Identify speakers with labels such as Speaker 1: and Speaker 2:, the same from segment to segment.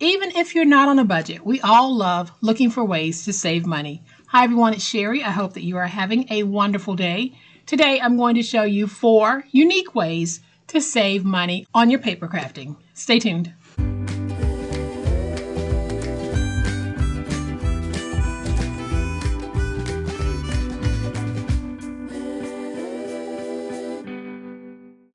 Speaker 1: Even if you're not on a budget, we all love looking for ways to save money. Hi everyone, it's Sherry. I hope that you are having a wonderful day. Today I'm going to show you 4 unique ways to save money on your paper crafting. Stay tuned.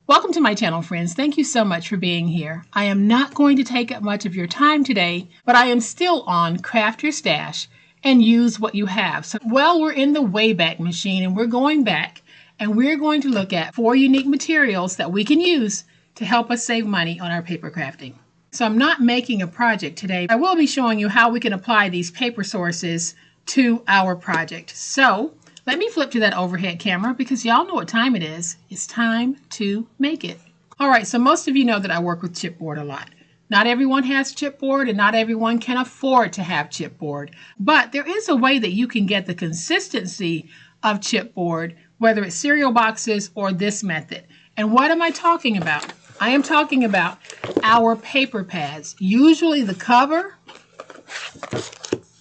Speaker 1: Welcome to my channel, friends. Thank you so much for being here. I am not going to take up much of your time today, but I am still on Craft Your Stash and Use What You Have. So, well, we're in the Wayback Machine and we're going back and we're going to look at 4 unique materials that we can use to help us save money on our paper crafting. So I'm not making a project today. I will be showing you how we can apply these paper sources to our project. So let me flip to that overhead camera because y'all know what time it is. It's time to make it. All right, so most of you know that I work with chipboard a lot. Not everyone has chipboard and not everyone can afford to have chipboard. But there is a way that you can get the consistency of chipboard, whether it's cereal boxes or this method. And what am I talking about? I am talking about our paper pads. Usually the cover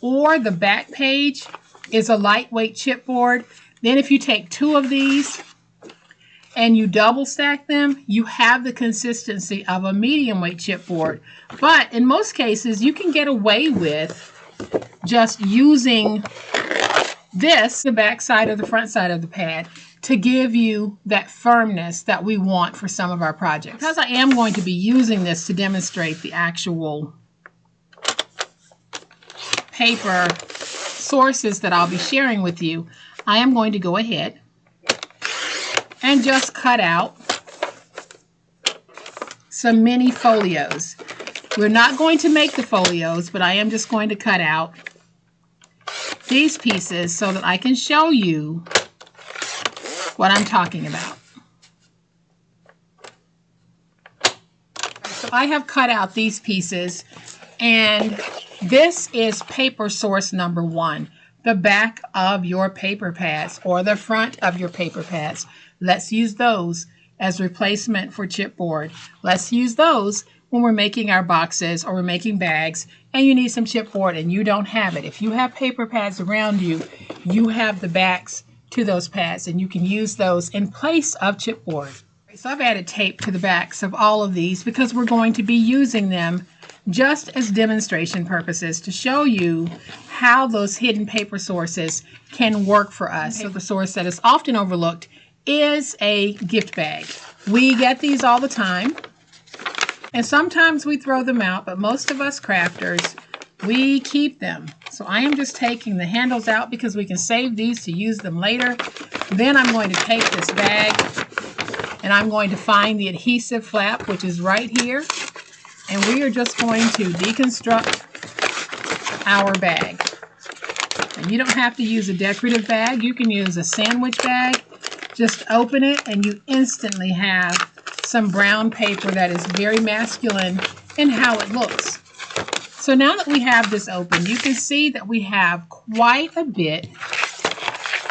Speaker 1: or the back page is a lightweight chipboard. Then if you take 2 of these and you double stack them, you have the consistency of a medium weight chipboard. But in most cases, you can get away with just using this, the back side or the front side of the pad, to give you that firmness that we want for some of our projects. Because I am going to be using this to demonstrate the actual paper sources that I'll be sharing with you, I am going to go ahead and just cut out some mini folios. We're not going to make the folios, but I am just going to cut out these pieces so that I can show you what I'm talking about. So I have cut out these pieces, and this is paper source number 1, the back of your paper pads or the front of your paper pads. Let's use those as replacement for chipboard. Let's use those when we're making our boxes or we're making bags and you need some chipboard and you don't have it. If you have paper pads around you, you have the backs to those pads and you can use those in place of chipboard. So I've added tape to the backs of all of these because we're going to be using them just as demonstration purposes to show you how those hidden paper sources can work for us. So the source that is often overlooked is a gift bag. We get these all the time and sometimes we throw them out, but most of us crafters, we keep them. So I am just taking the handles out because we can save these to use them later. Then I'm going to take this bag and I'm going to find the adhesive flap, which is right here. And we are just going to deconstruct our bag. And you don't have to use a decorative bag. You can use a sandwich bag. Just open it and you instantly have some brown paper that is very masculine in how it looks. So now that we have this open, you can see that we have quite a bit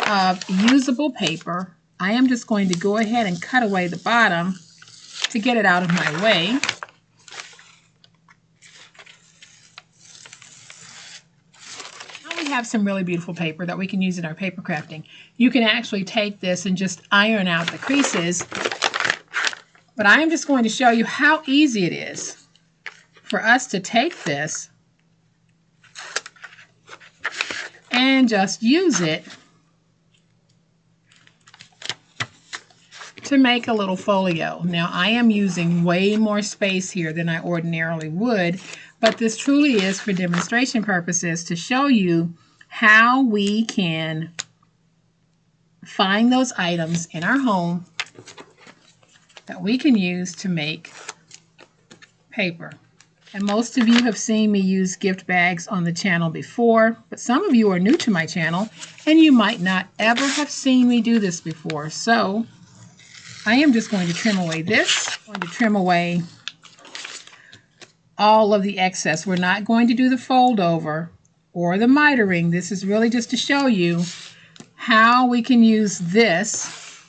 Speaker 1: of usable paper. I am just going to go ahead and cut away the bottom to get it out of my way. Have some really beautiful paper that we can use in our paper crafting. You can actually take this and just iron out the creases, but I am just going to show you how easy it is for us to take this and just use it to make a little folio. Now I am using way more space here than I ordinarily would, but this truly is for demonstration purposes to show you how we can find those items in our home that we can use to make paper. And most of you have seen me use gift bags on the channel before, but some of you are new to my channel and you might not ever have seen me do this before. So I am just going to trim away this. I'm going to trim away all of the excess. We're not going to do the fold over or the mitering. This is really just to show you how we can use this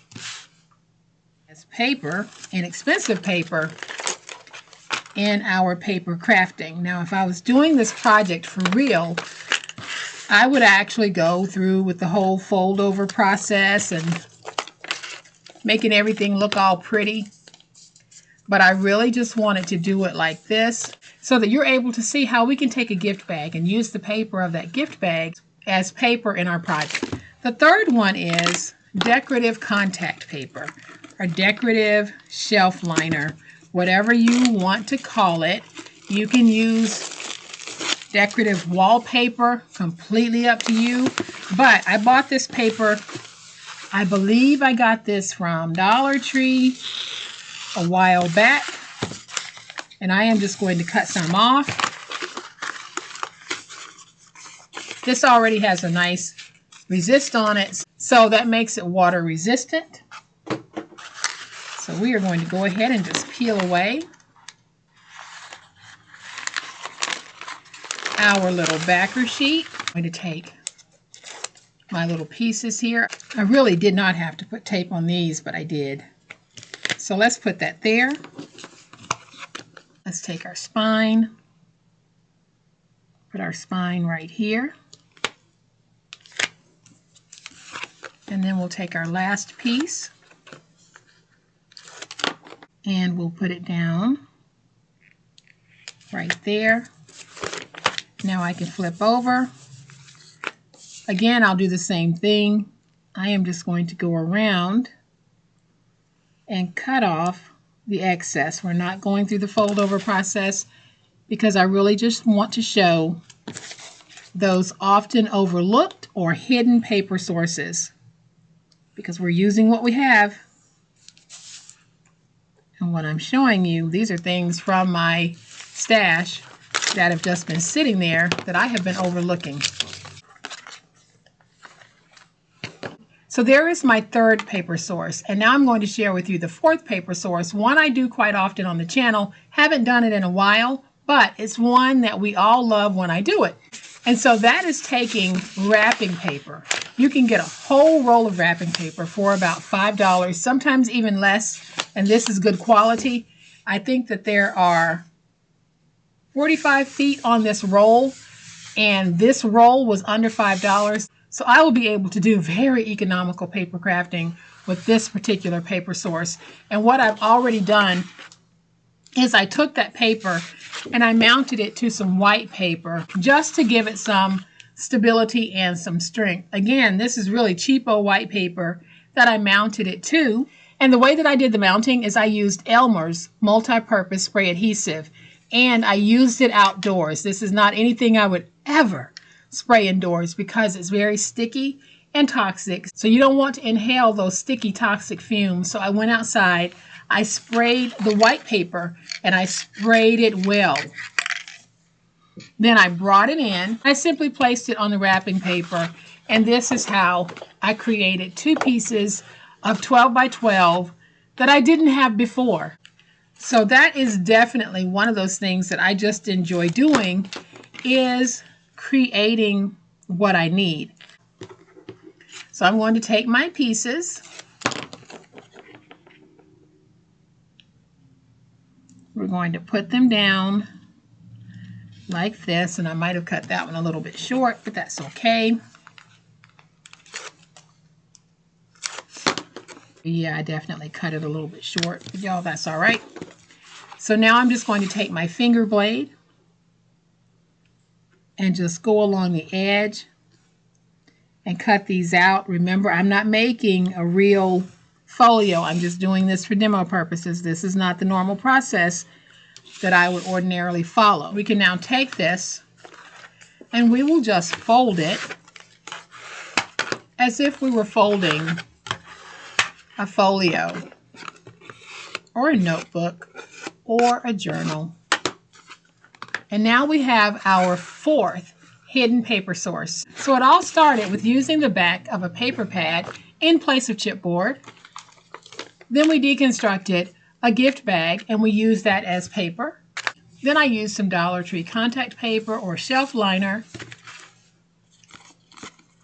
Speaker 1: as paper, inexpensive paper, in our paper crafting. Now, if I was doing this project for real, I would actually go through with the whole fold over process and making everything look all pretty. But I really just wanted to do it like this so that you're able to see how we can take a gift bag and use the paper of that gift bag as paper in our project. The third one is decorative contact paper or decorative shelf liner, whatever you want to call it. You can use decorative wallpaper, completely up to you. But I bought this paper, I believe I got this from Dollar Tree a while back, and I am just going to cut some off. This already has a nice resist on it, so that makes it water resistant. So we are going to go ahead and just peel away our little backer sheet. I'm going to take my little pieces here. I really did not have to put tape on these, but I did. So let's put that there. Let's take our spine, put our spine right here. And then we'll take our last piece and we'll put it down right there. Now I can flip over. Again, I'll do the same thing. I am just going to go around and cut off the excess. We're not going through the fold over process because I really just want to show those often overlooked or hidden paper sources, because we're using what we have. And what I'm showing you, these are things from my stash that have just been sitting there that I have been overlooking. So there is my third paper source, and now I'm going to share with you the fourth paper source, one I do quite often on the channel. Haven't done it in a while, but it's one that we all love when I do it. And so that is taking wrapping paper. You can get a whole roll of wrapping paper for about $5, sometimes even less, and this is good quality. I think that there are 45 feet on this roll, and this roll was under $5. So I will be able to do very economical paper crafting with this particular paper source. And what I've already done is I took that paper and I mounted it to some white paper just to give it some stability and some strength. Again, this is really cheapo white paper that I mounted it to. And the way that I did the mounting is I used Elmer's multi-purpose spray adhesive, and I used it outdoors. This is not anything I would ever spray indoors because it's very sticky and toxic. So you don't want to inhale those sticky toxic fumes. So I went outside, I sprayed the white paper, and I sprayed it well. Then I brought it in. I simply placed it on the wrapping paper, and this is how I created two pieces of 12 by 12 that I didn't have before. So that is definitely one of those things that I just enjoy doing, is creating what I need. So I'm going to take my pieces. We're going to put them down like this, and I might have cut that one a little bit short, but that's okay. Yeah, I definitely cut it a little bit short, but y'all, that's all right. So now I'm just going to take my finger blade and just go along the edge and cut these out. Remember, I'm not making a real folio. I'm just doing this for demo purposes. This is not the normal process that I would ordinarily follow. We can now take this and we will just fold it as if we were folding a folio or a notebook or a journal. And now we have our fourth hidden paper source. So it all started with using the back of a paper pad in place of chipboard. Then we deconstructed a gift bag and we used that as paper. Then I used some Dollar Tree contact paper or shelf liner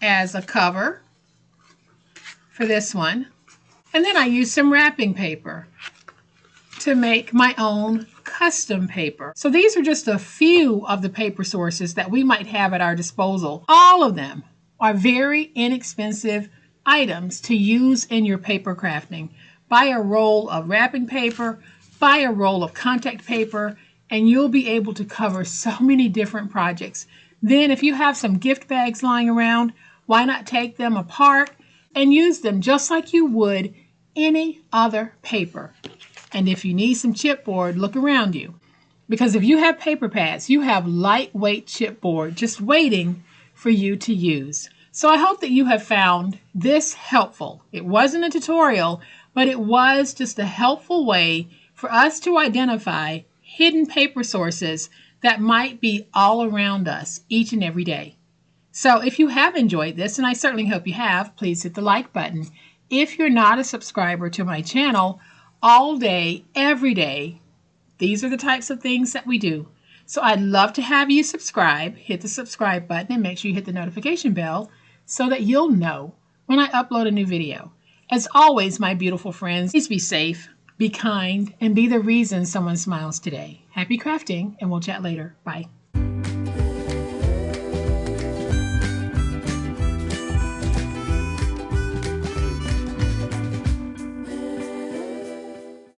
Speaker 1: as a cover for this one. And then I used some wrapping paper to make my own custom paper. So these are just a few of the paper sources that we might have at our disposal. All of them are very inexpensive items to use in your paper crafting. Buy a roll of wrapping paper, buy a roll of contact paper, and you'll be able to cover so many different projects. Then if you have some gift bags lying around, why not take them apart and use them just like you would any other paper? And if you need some chipboard, look around you. Because if you have paper pads, you have lightweight chipboard just waiting for you to use. So I hope that you have found this helpful. It wasn't a tutorial, but it was just a helpful way for us to identify hidden paper sources that might be all around us each and every day. So if you have enjoyed this, and I certainly hope you have, please hit the like button. If you're not a subscriber to my channel, all day, every day, these are the types of things that we do. So I'd love to have you subscribe. Hit the subscribe button and make sure you hit the notification bell so that you'll know when I upload a new video. As always, my beautiful friends, please be safe, be kind, and be the reason someone smiles today. Happy crafting, and we'll chat later. Bye.